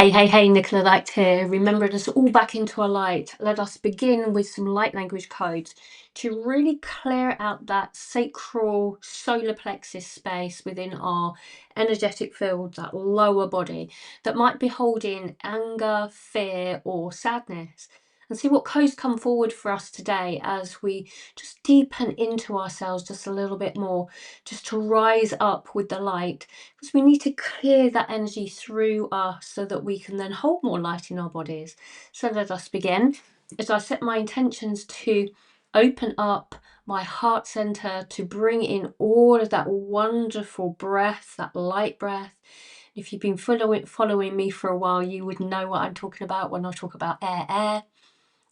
Hey, Nicola Light here. Remembering us all back into our light. Let us begin with some light language codes to really clear out that sacral solar plexus space within our energetic field, that lower body that might be holding anger, fear, or sadness. And see what codes come forward for us today as we just deepen into ourselves just a little bit more, just to rise up with the light, because we need to clear that energy through us so that we can then hold more light in our bodies. So let us begin. As I set my intentions to open up my heart center, to bring in all of that wonderful breath, that light breath. If you've been following me for a while, you would know what I'm talking about when I talk about air.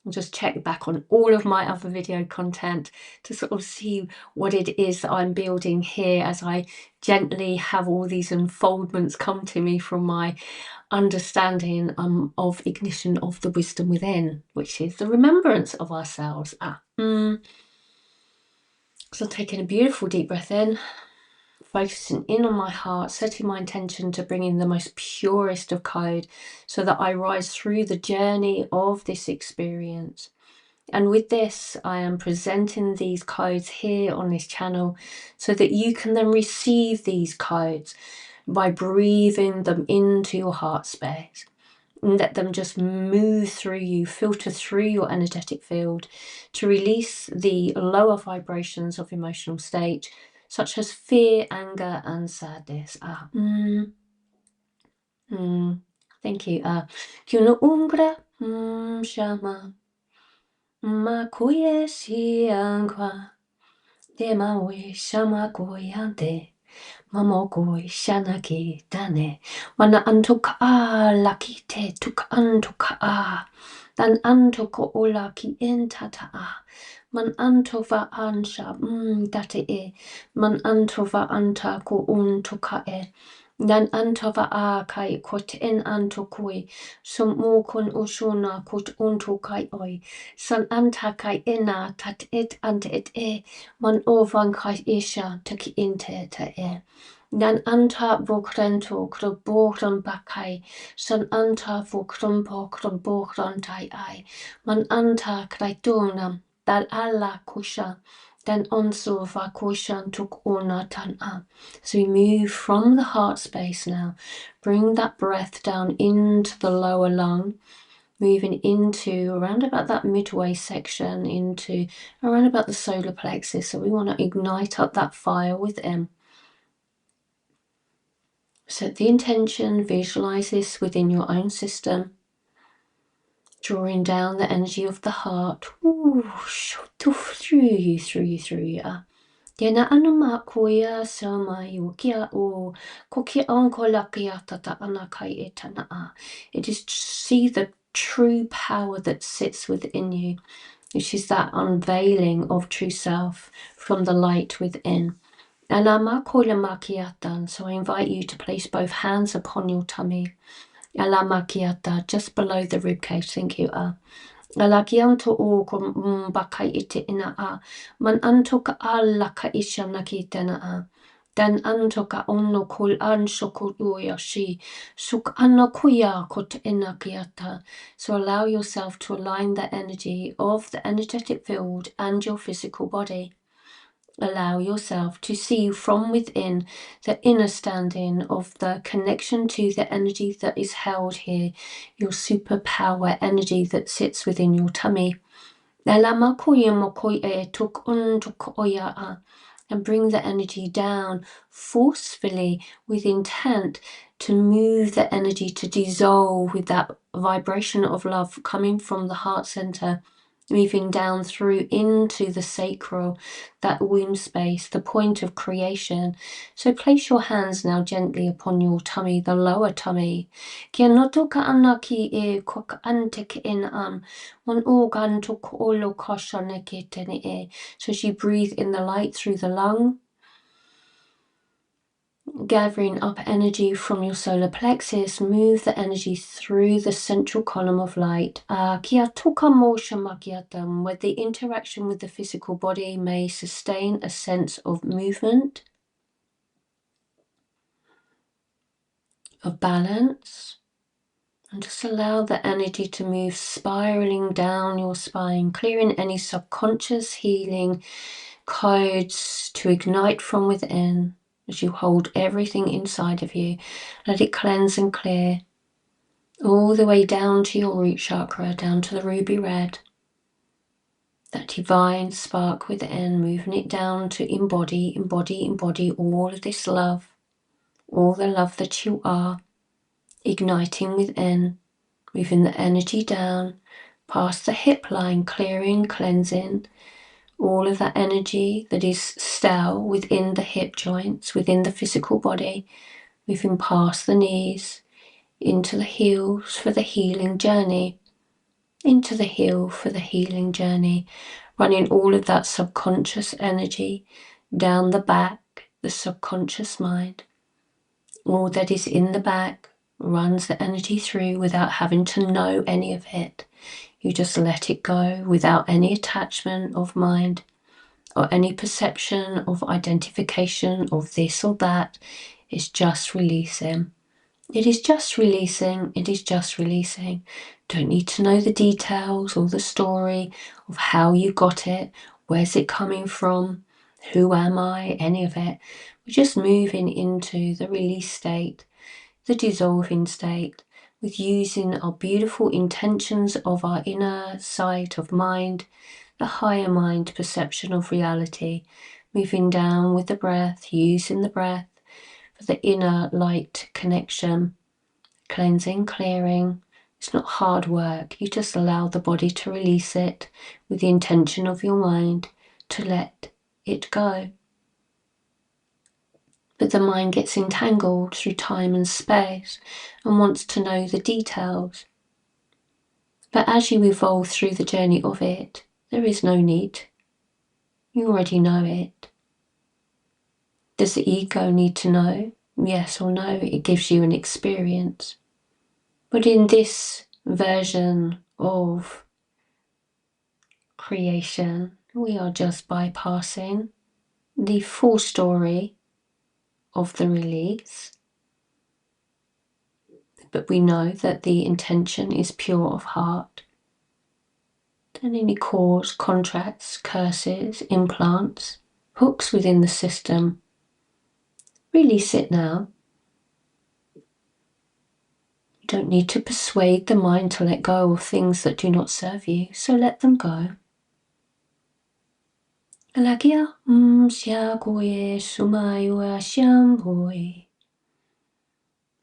And just check back on all of my other video content to sort of see what it is that I'm building here as I gently have all these unfoldments come to me from my understanding of ignition of the wisdom within, which is the remembrance of ourselves. So taking a beautiful deep breath in, focusing in on my heart, setting my intention to bring in the most purest of code so that I rise through the journey of this experience. And with this, I am presenting these codes here on this channel so that you can then receive these codes by breathing them into your heart space. And let them just move through you, filter through your energetic field to release the lower vibrations of emotional state, such as fear, anger, and sadness. Thank you. Kyono ungra shama. Makuye siangwa, de mawe shama goyante, mamo goy shanaki dane, mana antoka a lakite tuk antoka a, dan antoko olaki intata a, man antova ansha, date e, man antova anta ko untoka e. Dan antova a kai kot en antokoi, sum mo kon ushona kot untokai oi. San anta kai ina tat it ant it e, man ovan kai isha taki inte ta e. Dan anta vokrento kro bokron bakai, san anta vokrompo kro bokron tai ai, man anta kraitunam, dal alla kusha, dan onso va kushan tuk una tan a. So we move from the heart space now, bring that breath down into the lower lung, moving into around about that midway section, into around about the solar plexus. So we want to ignite up that fire within. Set the intention, visualize this within your own system, drawing down the energy of the heart through you. Tēnā anu mā koia sa mai o kia o ko kia anko lakia tata ana kai e tana a. It is to see the true power that sits within you, which is that unveiling of true self from the light within. Ala mā koia makiatan, so I invite you to place both hands upon your tummy. Ala makiata, just below the ribcage. Thank you. Alakianto o ko bakai ite ina a. Man anto ka ala ka isha nakitena a. Dan anto ka ono kul an shoko uya shi. Suk ana kuya kot ina kiata. So allow yourself to align the energy of the energetic field and your physical body. Allow yourself to see from within the inner standing of the connection to the energy that is held here, your superpower energy that sits within your tummy. And bring the energy down forcefully with intent to move the energy to dissolve with that vibration of love coming from the heart center, moving down through into the sacral, that womb space, the point of creation. So place your hands now gently upon your tummy, the lower tummy. Kia noto ka ana ki e ko ka ante ke ina mon organ to ko olo kasha ne ke tene e. So as you breathe in the light through the lung, gathering up energy from your solar plexus, move the energy through the central column of light. Kia toka mosha makiatam, where the interaction with the physical body may sustain a sense of movement, of balance, And just allow the energy to move spiraling down your spine, clearing any subconscious healing codes to ignite from within as you hold everything inside of you. Let it cleanse and clear all the way down to your root chakra, down to the ruby red. That divine spark within, moving it down to embody all of this love, all the love that you are, igniting within, moving the energy down past the hip line, clearing, cleansing all of that energy that is stale within the hip joints, within the physical body, moving past the knees, into the heels for the healing journey, into the heel for the healing journey, running all of that subconscious energy down the back, the subconscious mind. All that is in the back runs the energy through without having to know any of it. You just let it go without any attachment of mind or any perception of identification of this or that. It's just releasing. It is just releasing. It is just releasing. Don't need to know the details or the story of how you got it. Where's it coming from? Who am I? Any of it. We're just moving into the release state, the dissolving state, with using our beautiful intentions of our inner sight of mind, the higher mind perception of reality, moving down with the breath, using the breath for the inner light connection, cleansing, clearing. It's not hard work. You just allow the body to release it with the intention of your mind to let it go. But the mind gets entangled through time and space and wants to know the details. But as you evolve through the journey of it, there is no need. You already know it. Does the ego need to know? Yes or no, it gives you an experience. But in this version of creation, we are just bypassing the full story of the release. But we know that the intention is pure of heart. And any cause, contracts, curses, implants, hooks within the system, release it now. You don't need to persuade the mind to let go of things that do not serve you, so let them go.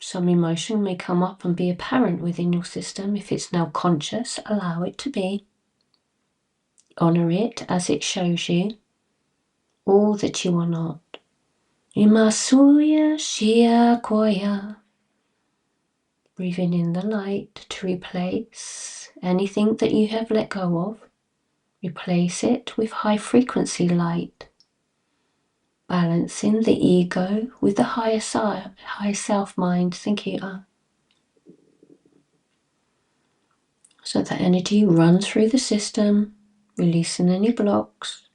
Some emotion may come up and be apparent within your system. If it's now conscious, allow it to be. Honor it as it shows you all that you are not. Imasuya Shia Koya. Breathing in the light to replace anything that you have let go of. Replace it with high frequency light. Balancing the ego with the higher self mind thinking. So that energy runs through the system, releasing any blocks.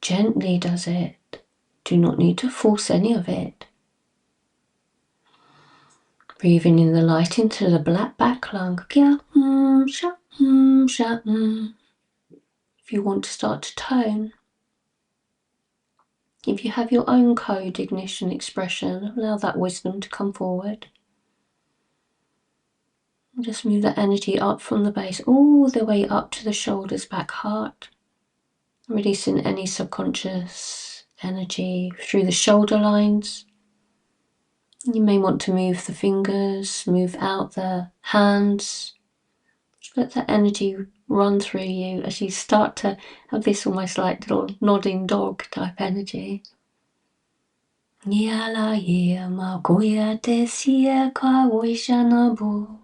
Gently does it. Do not need to force any of it. Breathing in the light into the black back lung. If you want to start to tone, if you have your own code, ignition, expression, allow that wisdom to come forward. And just move that energy up from the base all the way up to the shoulders, back, heart. Releasing any subconscious energy through the shoulder lines. You may want to move the fingers, move out the hands. Just let that energy run through you as you start to have this almost like little nodding dog type energy. Yala ye ma goya te siya ka oishana bo.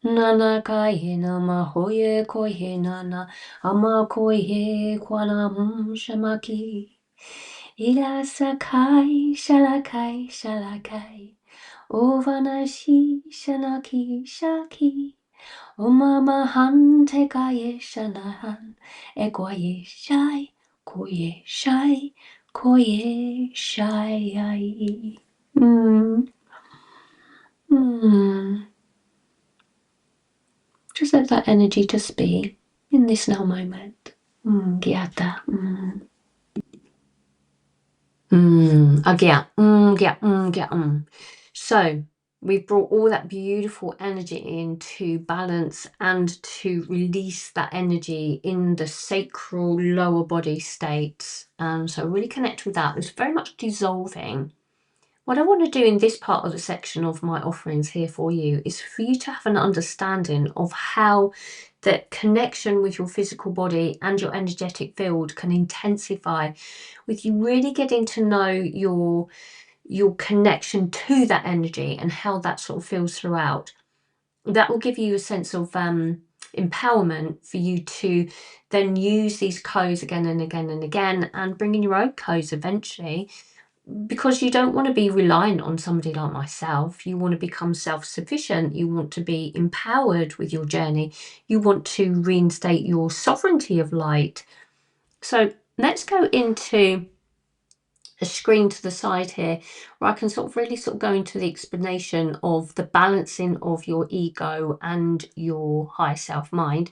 Nana kaye nama hoye koye nana ama koye kwanam shamaki. Ila sakai shalakai shalakai. Ovanashi shanaki shaki. Omama han tekaye shanahan. Ekwaye shai koye shai koye shai. allow that energy to be in this now moment. Gyata. So we've brought all that beautiful energy into balance and to release that energy in the sacral lower body states. So really connect with that. It's very much dissolving. What I want to do in this part of the section of my offerings here for you is for you to have an understanding of how the connection with your physical body and your energetic field can intensify, with you really getting to know your connection to that energy and how that sort of feels throughout. That will give you a sense of empowerment for you to then use these codes again and again and again, and bring in your own codes eventually, because you don't want to be reliant on somebody like myself. You want to become self-sufficient. You want to be empowered with your journey. You want to reinstate your sovereignty of light. So let's go into a screen to the side here where I can sort of really sort of go into the explanation of the balancing of your ego and your higher self mind,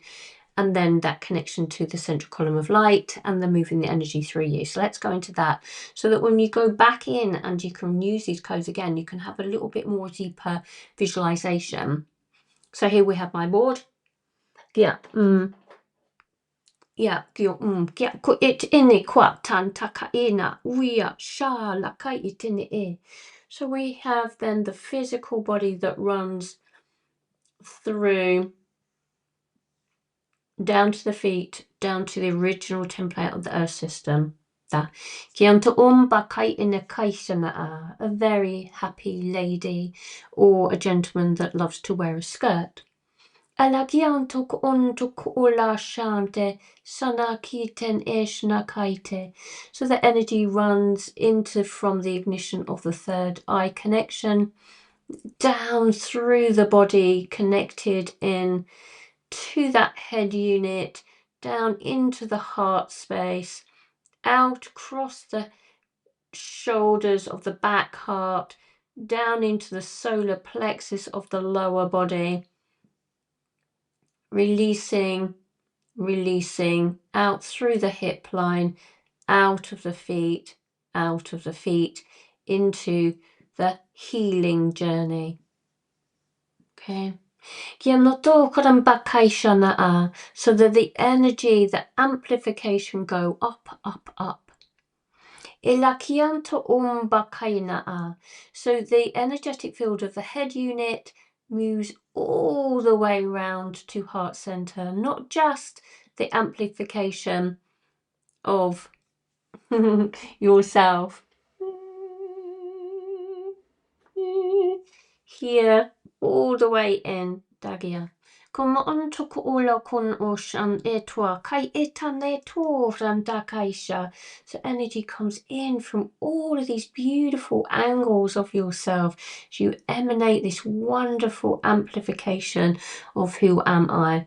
and then that connection to the central column of light, and then moving the energy through you. So let's go into that, so that when you go back in and you can use these codes again, you can have a little bit more deeper visualization. So here we have my board. Yeah. Yeah, kia ko it ini kwa tan taka ina uia sha la kai itini e. So we have then the physical body that runs through down to the feet, down to the original template of the earth system. Kia anta umba kai ina kaisana a very happy lady or a gentleman that loves to wear a skirt. Alagiantok ontok ola shante sana kiten eshna kaite. So the energy runs into from the ignition of the third eye connection, down through the body, connected in to that head unit, down into the heart space, out across the shoulders of the back heart, down into the solar plexus of the lower body, releasing out through the hip line, out of the feet, into the healing journey. Okay. So that the energy, the amplification go up, up, up. So the energetic field of the head unit moves all the way round to heart center, not just the amplification of yourself here, all the way in Dagia. So energy comes in from all of these beautiful angles of yourself. So you emanate this wonderful amplification of who am I,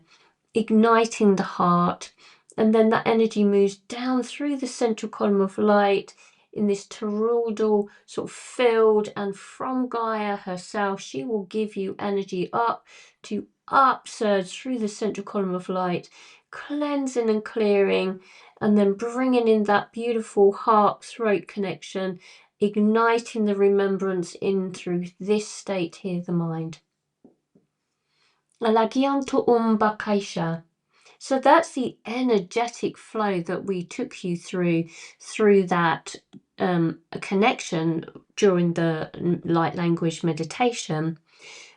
igniting the heart, and then that energy moves down through the central column of light in this toroidal sort of field, and from Gaia herself, she will give you energy up to upsurge through the central column of light, cleansing and clearing, and then bringing in that beautiful heart throat connection, igniting the remembrance in through this state here, the mind. Alagianto Kaisha. So that's the energetic flow that we took you through that connection during the light language meditation.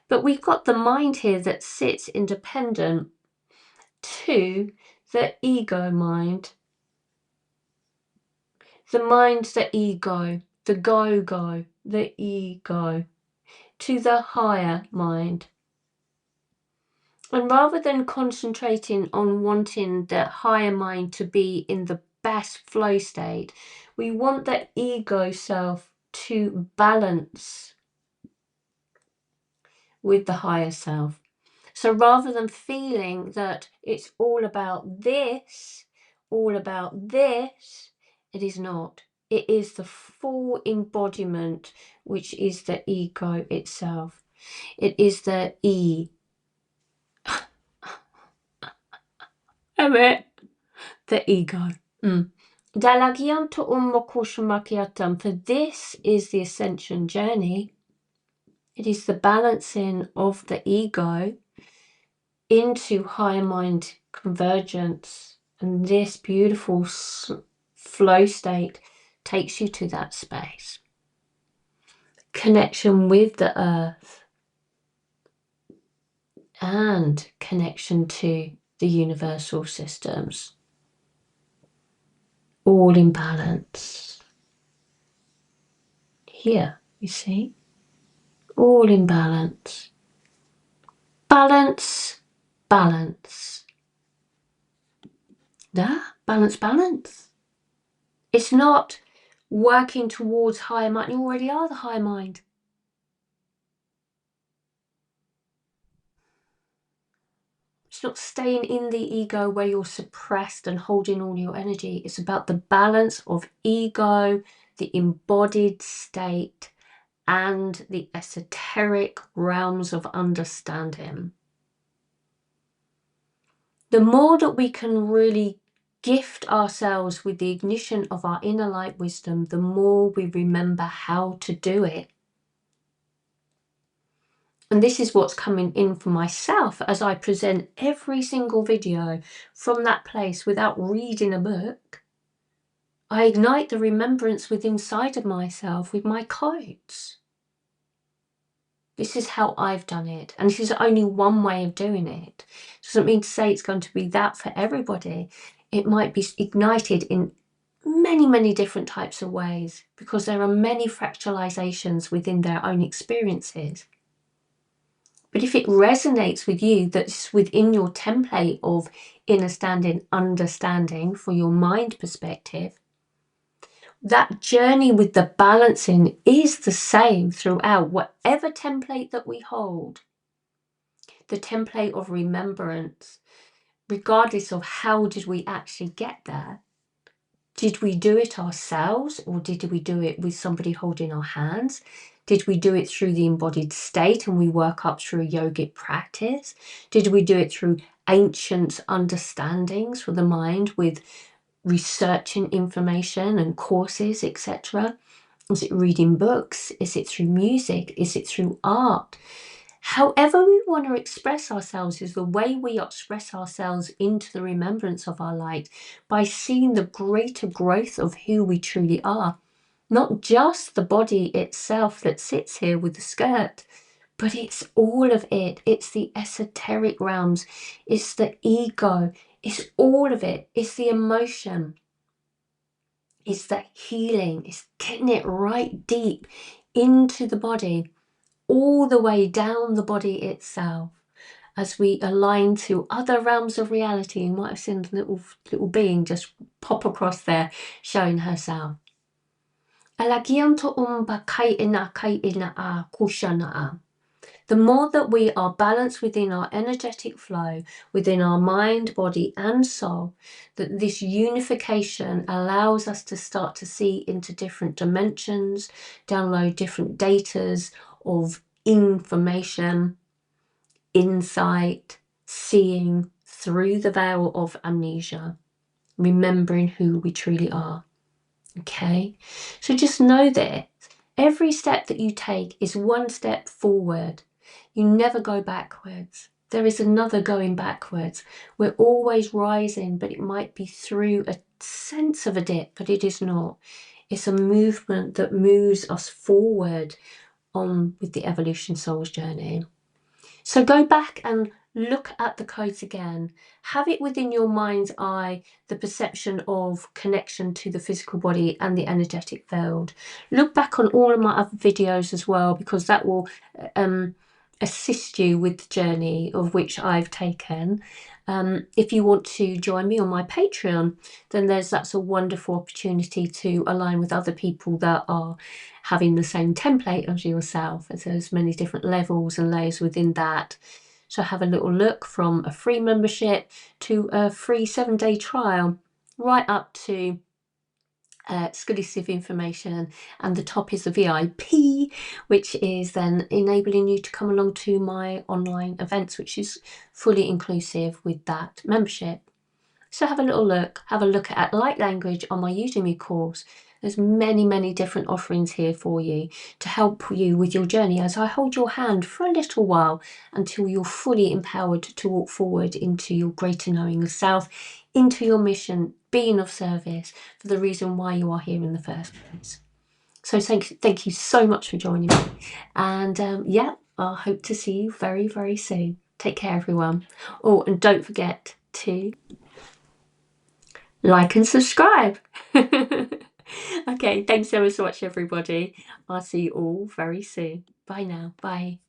But we've got the mind here that sits independent to the ego mind. The mind, the ego, the go-go, the ego, to the higher mind. And rather than concentrating on wanting the higher mind to be in the best flow state, we want the ego self to balance with the higher self. So rather than feeling that it's all about this, it is not. It is the full embodiment, which is the ego itself. It is the E. Evet. The ego. Dalagian to ummokushumakiatam. For this is the ascension journey. It is the balancing of the ego into higher mind convergence. And this beautiful flow state takes you to that space. Connection with the earth and connection to the universal systems. All in balance. Here, you see? All in balance. Balance, balance. Balance, balance. It's not working towards higher mind. You already are the higher mind. It's not staying in the ego where you're suppressed and holding all your energy. It's about the balance of ego, the embodied state, and the esoteric realms of understanding. The more that we can really gift ourselves with the ignition of our inner light wisdom, the more we remember how to do it. And this is what's coming in for myself as I present every single video from that place without reading a book. I ignite the remembrance within inside of myself with my codes. This is how I've done it. And this is only one way of doing it. Doesn't mean to say it's going to be that for everybody. It might be ignited in many, many different types of ways because there are many fractalizations within their own experiences. But if it resonates with you, that's within your template of inner understanding for your mind perspective, that journey with the balancing is the same throughout, whatever template that we hold, the template of remembrance, regardless of how did we actually get there. Did we do it ourselves or did we do it with somebody holding our hands? Did we do it through the embodied state and we work up through a yogic practice? Did we do it through ancient understandings for the mind with researching information and courses, etc.? Is it reading books? Is it through music? Is it through art? However we want to express ourselves is the way we express ourselves into the remembrance of our light by seeing the greater growth of who we truly are. Not just the body itself that sits here with the skirt, but it's all of it. It's the esoteric realms. It's the ego. It's all of it. It's the emotion. It's the healing. It's getting it right deep into the body, all the way down the body itself. As we align to other realms of reality, you might have seen a little being just pop across there showing herself. The more that we are balanced within our energetic flow, within our mind, body and soul, that this unification allows us to start to see into different dimensions, download different datas of information, insight, seeing through the veil of amnesia, remembering who we truly are. Okay, so just know that every step that you take is one step forward. You never go backwards. There is another going backwards. We're always rising, but it might be through a sense of a dip, but it is not. It's a movement that moves us forward on with the evolution soul's journey. So go back and look at the codes again. Have it within your mind's eye, the perception of connection to the physical body and the energetic field. Look back on all of my other videos as well, because that will assist you with the journey of which I've taken. If you want to join me on my Patreon, then that's a wonderful opportunity to align with other people that are having the same template as yourself, as there's many different levels and layers within that. So have a little look from a free membership to a free 7-day trial, right up to exclusive information, and the top is the VIP, which is then enabling you to come along to my online events, which is fully inclusive with that membership. So have a little look. Have a look at Light Language on my Udemy course. There's many different offerings here for you to help you with your journey as I hold your hand for a little while until you're fully empowered to walk forward into your greater knowing of self, into your mission, being of service for the reason why you are here in the first place. So thank you so much for joining me. And yeah, I'll hope to see you very soon. Take care, everyone. Oh, and don't forget to like and subscribe. Okay, thanks so much, everybody. I'll see you all very soon. Bye now. Bye.